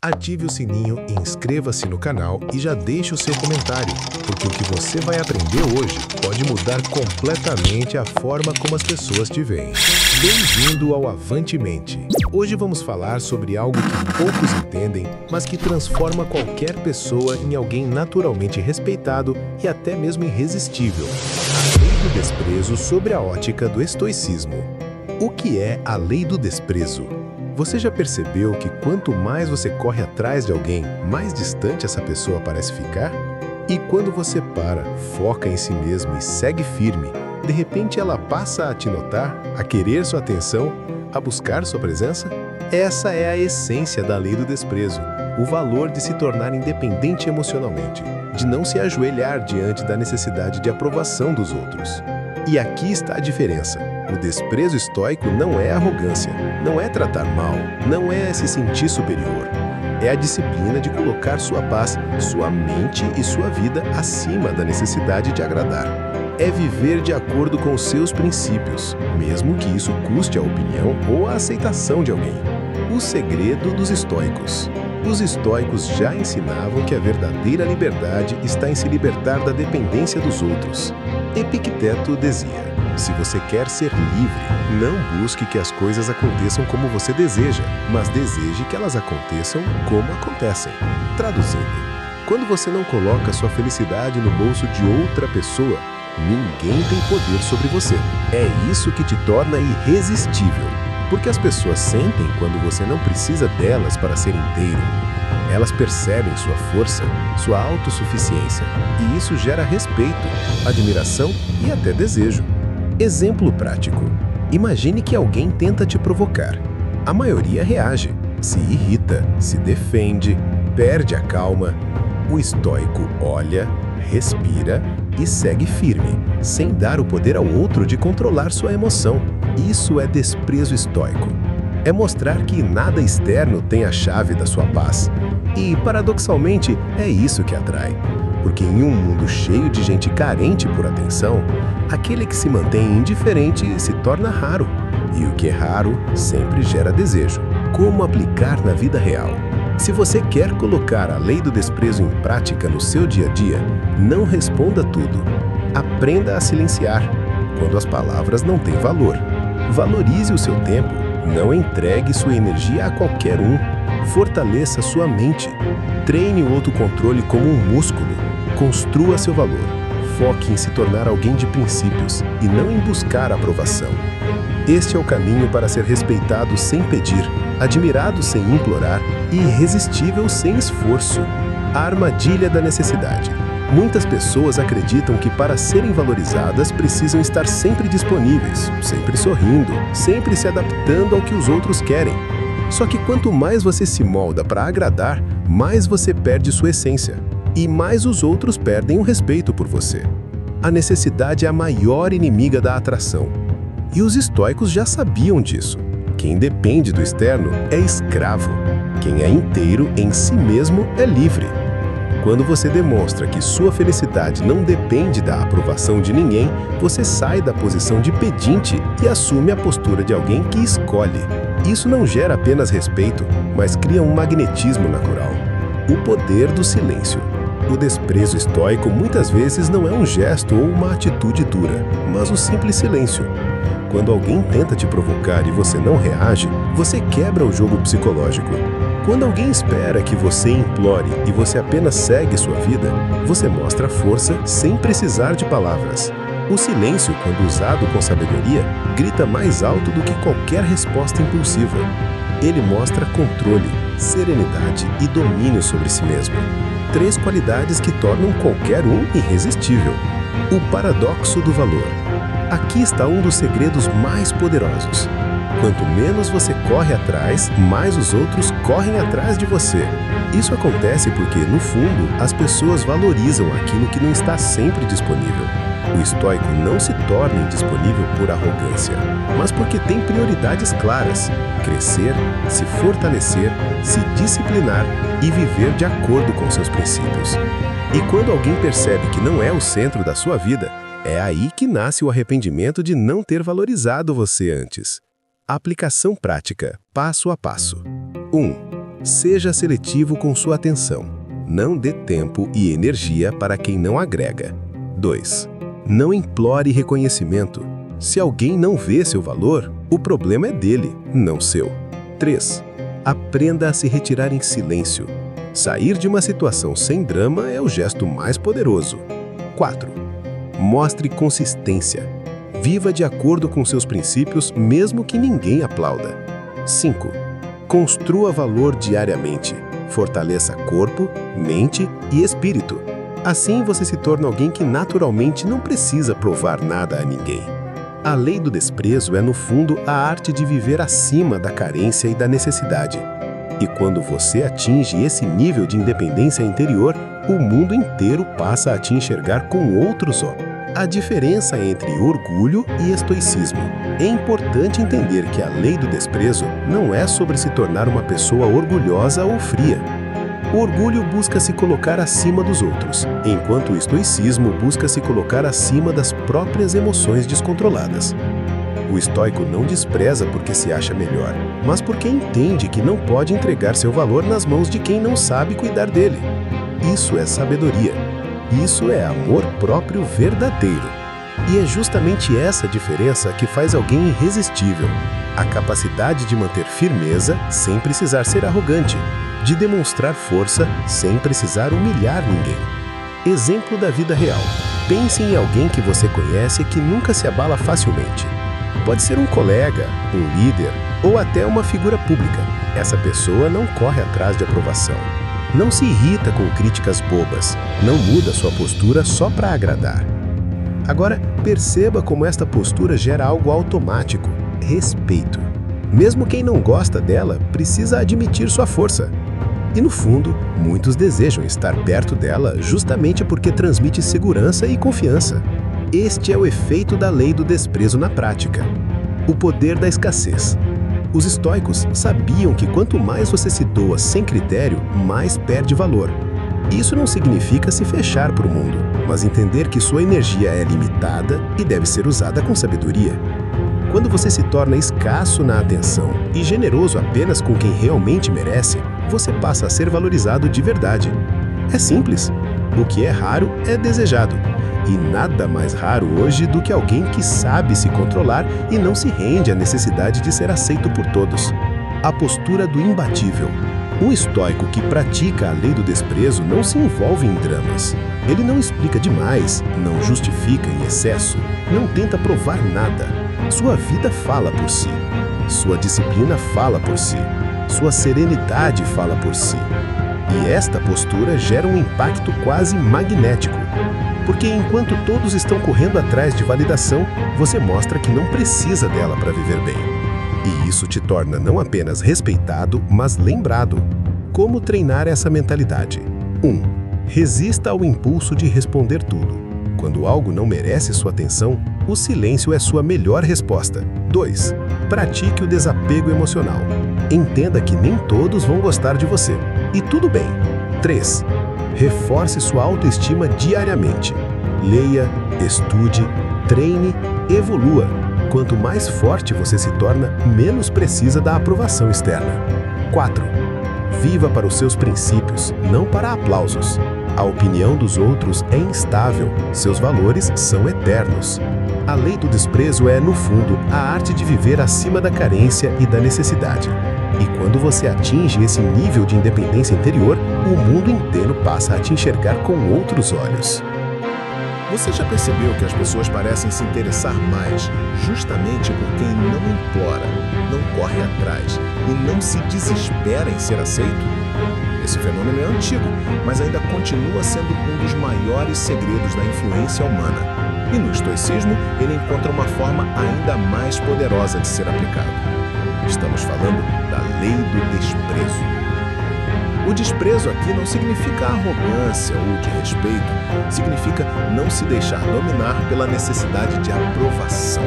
Ative o sininho, inscreva-se no canal e já deixe o seu comentário, porque o que você vai aprender hoje pode mudar completamente a forma como as pessoas te veem. Bem-vindo ao Avante Mente! Hoje vamos falar sobre algo que poucos entendem, mas que transforma qualquer pessoa em alguém naturalmente respeitado e até mesmo irresistível. A Lei do Desprezo sobre a ótica do estoicismo. O que é a Lei do Desprezo? Você já percebeu que quanto mais você corre atrás de alguém, mais distante essa pessoa parece ficar? E quando você para, foca em si mesmo e segue firme, de repente ela passa a te notar, a querer sua atenção, a buscar sua presença? Essa é a essência da Lei do Desprezo, o valor de se tornar independente emocionalmente, de não se ajoelhar diante da necessidade de aprovação dos outros. E aqui está a diferença. O desprezo estoico não é arrogância, não é tratar mal, não é se sentir superior. É a disciplina de colocar sua paz, sua mente e sua vida acima da necessidade de agradar. É viver de acordo com os seus princípios, mesmo que isso custe a opinião ou a aceitação de alguém. O segredo dos estoicos. Os estoicos já ensinavam que a verdadeira liberdade está em se libertar da dependência dos outros. Epicteto dizia: se você quer ser livre, não busque que as coisas aconteçam como você deseja, mas deseje que elas aconteçam como acontecem. Traduzindo, quando você não coloca sua felicidade no bolso de outra pessoa, ninguém tem poder sobre você. É isso que te torna irresistível, porque as pessoas sentem quando você não precisa delas para ser inteiro. Elas percebem sua força, sua autossuficiência, e isso gera respeito, admiração e até desejo. Exemplo prático. Imagine que alguém tenta te provocar. A maioria reage, se irrita, se defende, perde a calma. O estoico olha, respira e segue firme, sem dar o poder ao outro de controlar sua emoção. Isso é desprezo estoico. É mostrar que nada externo tem a chave da sua paz. E, paradoxalmente, é isso que atrai. Porque em um mundo cheio de gente carente por atenção, aquele que se mantém indiferente se torna raro. E o que é raro sempre gera desejo. Como aplicar na vida real? Se você quer colocar a lei do desprezo em prática no seu dia a dia, não responda tudo. Aprenda a silenciar, quando as palavras não têm valor. Valorize o seu tempo. Não entregue sua energia a qualquer um. Fortaleça sua mente. Treine o autocontrole como um músculo. Construa seu valor. Foque em se tornar alguém de princípios e não em buscar aprovação. Este é o caminho para ser respeitado sem pedir, admirado sem implorar e irresistível sem esforço. A armadilha da necessidade. Muitas pessoas acreditam que para serem valorizadas precisam estar sempre disponíveis, sempre sorrindo, sempre se adaptando ao que os outros querem. Só que quanto mais você se molda para agradar, mais você perde sua essência. E mais os outros perdem o respeito por você. A necessidade é a maior inimiga da atração. E os estoicos já sabiam disso. Quem depende do externo é escravo. Quem é inteiro em si mesmo é livre. Quando você demonstra que sua felicidade não depende da aprovação de ninguém, você sai da posição de pedinte e assume a postura de alguém que escolhe. Isso não gera apenas respeito, mas cria um magnetismo natural. O poder do silêncio. O desprezo estoico muitas vezes não é um gesto ou uma atitude dura, mas o simples silêncio. Quando alguém tenta te provocar e você não reage, você quebra o jogo psicológico. Quando alguém espera que você implore e você apenas segue sua vida, você mostra força sem precisar de palavras. O silêncio, quando usado com sabedoria, grita mais alto do que qualquer resposta impulsiva. Ele mostra controle, serenidade e domínio sobre si mesmo. 3 qualidades que tornam qualquer um irresistível. O paradoxo do valor. Aqui está um dos segredos mais poderosos. Quanto menos você corre atrás, mais os outros correm atrás de você. Isso acontece porque, no fundo, as pessoas valorizam aquilo que não está sempre disponível. O estoico não se torna indisponível por arrogância, mas porque tem prioridades claras: crescer, se fortalecer, se disciplinar e viver de acordo com seus princípios. E quando alguém percebe que não é o centro da sua vida, é aí que nasce o arrependimento de não ter valorizado você antes. Aplicação prática, passo a passo. 1. Seja seletivo com sua atenção. Não dê tempo e energia para quem não agrega. 2. Não implore reconhecimento. Se alguém não vê seu valor, o problema é dele, não seu. 3. Aprenda a se retirar em silêncio. Sair de uma situação sem drama é o gesto mais poderoso. 4. Mostre consistência. Viva de acordo com seus princípios, mesmo que ninguém aplauda. 5. Construa valor diariamente. Fortaleça corpo, mente e espírito. Assim você se torna alguém que naturalmente não precisa provar nada a ninguém. A lei do desprezo é, no fundo, a arte de viver acima da carência e da necessidade. E quando você atinge esse nível de independência interior, o mundo inteiro passa a te enxergar com outros olhos. A diferença entre orgulho e estoicismo. É importante entender que a lei do desprezo não é sobre se tornar uma pessoa orgulhosa ou fria. O orgulho busca se colocar acima dos outros, enquanto o estoicismo busca se colocar acima das próprias emoções descontroladas. O estoico não despreza porque se acha melhor, mas porque entende que não pode entregar seu valor nas mãos de quem não sabe cuidar dele. Isso é sabedoria. Isso é amor próprio verdadeiro. E é justamente essa diferença que faz alguém irresistível. A capacidade de manter firmeza sem precisar ser arrogante, de demonstrar força sem precisar humilhar ninguém. Exemplo da vida real. Pense em alguém que você conhece e que nunca se abala facilmente. Pode ser um colega, um líder ou até uma figura pública. Essa pessoa não corre atrás de aprovação. Não se irrita com críticas bobas. Não muda sua postura só para agradar. Agora, perceba como esta postura gera algo automático: respeito. Mesmo quem não gosta dela precisa admitir sua força. E no fundo, muitos desejam estar perto dela justamente porque transmite segurança e confiança. Este é o efeito da lei do desprezo na prática. O poder da escassez. Os estoicos sabiam que quanto mais você se doa sem critério, mais perde valor. Isso não significa se fechar para o mundo, mas entender que sua energia é limitada e deve ser usada com sabedoria. Quando você se torna escasso na atenção e generoso apenas com quem realmente merece, você passa a ser valorizado de verdade. É simples. O que é raro é desejado. E nada mais raro hoje do que alguém que sabe se controlar e não se rende à necessidade de ser aceito por todos. A postura do imbatível. Um estoico que pratica a lei do desprezo não se envolve em dramas. Ele não explica demais, não justifica em excesso, não tenta provar nada. Sua vida fala por si. Sua disciplina fala por si. Sua serenidade fala por si. E esta postura gera um impacto quase magnético. Porque enquanto todos estão correndo atrás de validação, você mostra que não precisa dela para viver bem. E isso te torna não apenas respeitado, mas lembrado. Como treinar essa mentalidade? 1. Resista ao impulso de responder tudo. Quando algo não merece sua atenção, o silêncio é sua melhor resposta. 2. Pratique o desapego emocional. Entenda que nem todos vão gostar de você. E tudo bem. 3. Reforce sua autoestima diariamente. Leia, estude, treine, evolua. Quanto mais forte você se torna, menos precisa da aprovação externa. 4. Viva para os seus princípios, não para aplausos. A opinião dos outros é instável, seus valores são eternos. A lei do desprezo é, no fundo, a arte de viver acima da carência e da necessidade. E quando você atinge esse nível de independência interior, o mundo inteiro passa a te enxergar com outros olhos. Você já percebeu que as pessoas parecem se interessar mais justamente por quem não implora, não corre atrás e não se desespera em ser aceito? Esse fenômeno é antigo, mas ainda continua sendo um dos maiores segredos da influência humana. E no estoicismo, ele encontra uma forma ainda mais poderosa de ser aplicado. Estamos falando da lei do desprezo. O desprezo aqui não significa arrogância ou de respeito, significa não se deixar dominar pela necessidade de aprovação.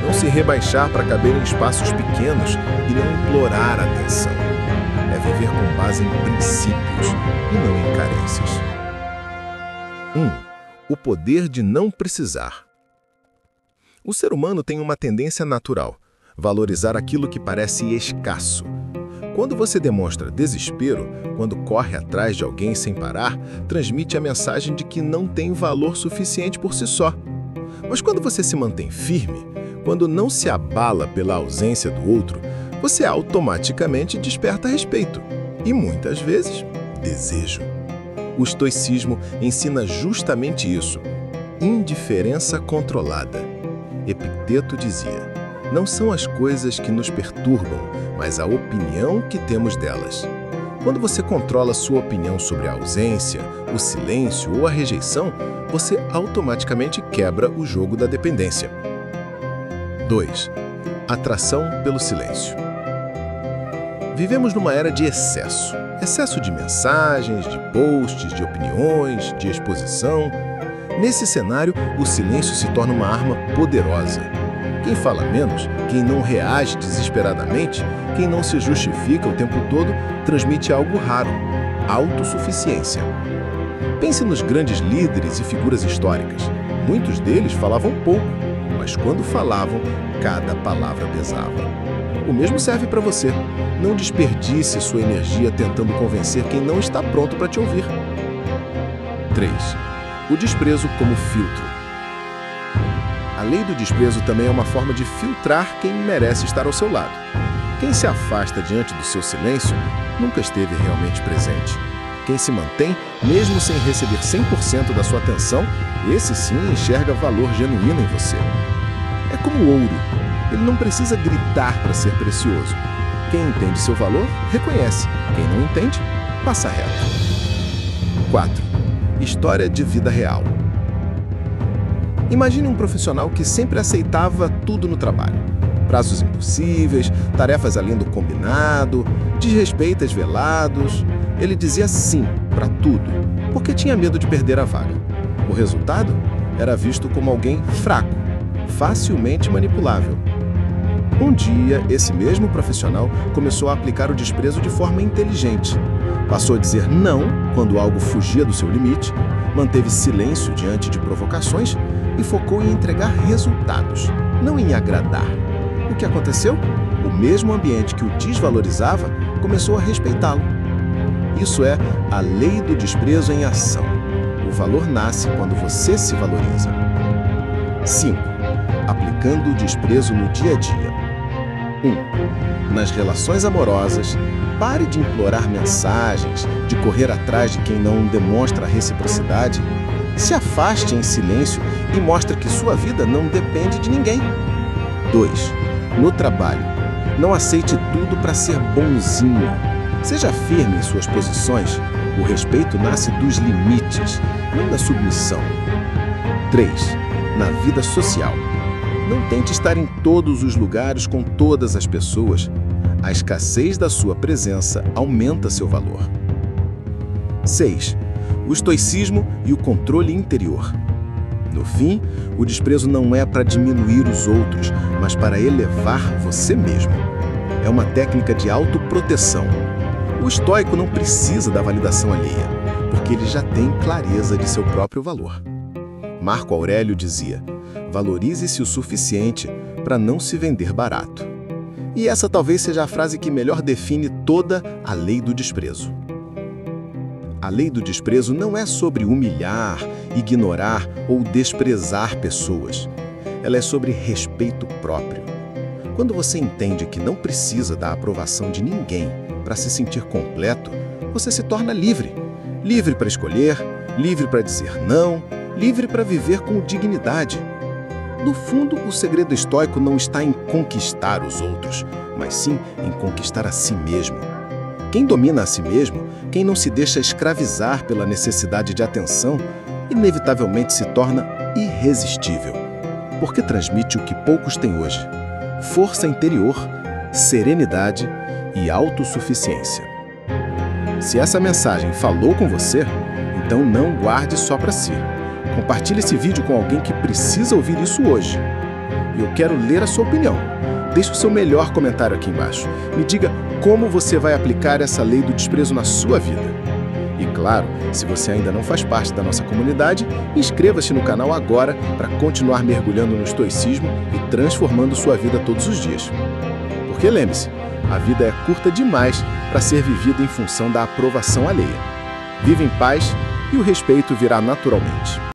Não se rebaixar para caber em espaços pequenos e não implorar atenção. É viver com base em princípios e não em carências. 1. O poder de não precisar. O ser humano tem uma tendência natural: valorizar aquilo que parece escasso. Quando você demonstra desespero, quando corre atrás de alguém sem parar, transmite a mensagem de que não tem valor suficiente por si só. Mas quando você se mantém firme, quando não se abala pela ausência do outro, você automaticamente desperta respeito e, muitas vezes, desejo. O estoicismo ensina justamente isso: indiferença controlada. Epicteto dizia: não são as coisas que nos perturbam, mas a opinião que temos delas. Quando você controla sua opinião sobre a ausência, o silêncio ou a rejeição, você automaticamente quebra o jogo da dependência. 2. Atração pelo silêncio. Vivemos numa era de excesso. Excesso de mensagens, de posts, de opiniões, de exposição. Nesse cenário, o silêncio se torna uma arma poderosa. Quem fala menos, quem não reage desesperadamente, quem não se justifica o tempo todo, transmite algo raro: autossuficiência. Pense nos grandes líderes e figuras históricas. Muitos deles falavam pouco, mas quando falavam, cada palavra pesava. O mesmo serve para você. Não desperdice sua energia tentando convencer quem não está pronto para te ouvir. 3. O desprezo como filtro. A lei do desprezo também é uma forma de filtrar quem merece estar ao seu lado. Quem se afasta diante do seu silêncio nunca esteve realmente presente. Quem se mantém, mesmo sem receber 100% da sua atenção, esse sim enxerga valor genuíno em você. É como o ouro. Ele não precisa gritar para ser precioso. Quem entende seu valor, reconhece. Quem não entende, passa reto. 4. História de vida real. Imagine um profissional que sempre aceitava tudo no trabalho. Prazos impossíveis, tarefas além do combinado, desrespeitos velados. Ele dizia sim para tudo, porque tinha medo de perder a vaga. O resultado era visto como alguém fraco, facilmente manipulável. Um dia, esse mesmo profissional começou a aplicar o desprezo de forma inteligente. Passou a dizer não quando algo fugia do seu limite, manteve silêncio diante de provocações e focou em entregar resultados, não em agradar. O que aconteceu? O mesmo ambiente que o desvalorizava começou a respeitá-lo. Isso é a lei do desprezo em ação. O valor nasce quando você se valoriza. 5. Aplicando o desprezo no dia a dia. 1. Nas relações amorosas, pare de implorar mensagens, de correr atrás de quem não demonstra reciprocidade. Se afaste em silêncio e mostre que sua vida não depende de ninguém. 2. No trabalho, não aceite tudo para ser bonzinho. Seja firme em suas posições. O respeito nasce dos limites, não da submissão. 3. Na vida social, não tente estar em todos os lugares com todas as pessoas. A escassez da sua presença aumenta seu valor. 6. O estoicismo e o controle interior. No fim, o desprezo não é para diminuir os outros, mas para elevar você mesmo. É uma técnica de autoproteção. O estoico não precisa da validação alheia, porque ele já tem clareza de seu próprio valor. Marco Aurélio dizia: valorize-se o suficiente para não se vender barato. E essa talvez seja a frase que melhor define toda a lei do desprezo. A lei do desprezo não é sobre humilhar, ignorar ou desprezar pessoas. Ela é sobre respeito próprio. Quando você entende que não precisa da aprovação de ninguém para se sentir completo, você se torna livre. Livre para escolher, livre para dizer não, livre para viver com dignidade. No fundo, o segredo estoico não está em conquistar os outros, mas sim em conquistar a si mesmo. Quem domina a si mesmo, quem não se deixa escravizar pela necessidade de atenção, inevitavelmente se torna irresistível, porque transmite o que poucos têm hoje: força interior, serenidade e autossuficiência. Se essa mensagem falou com você, então não guarde só para si. Compartilhe esse vídeo com alguém que precisa ouvir isso hoje. E eu quero ler a sua opinião. Deixe o seu melhor comentário aqui embaixo. Me diga como você vai aplicar essa lei do desprezo na sua vida. E claro, se você ainda não faz parte da nossa comunidade, inscreva-se no canal agora para continuar mergulhando no estoicismo e transformando sua vida todos os dias. Porque lembre-se, A vida é curta demais para ser vivida em função da aprovação alheia. Vive em paz e o respeito virá naturalmente.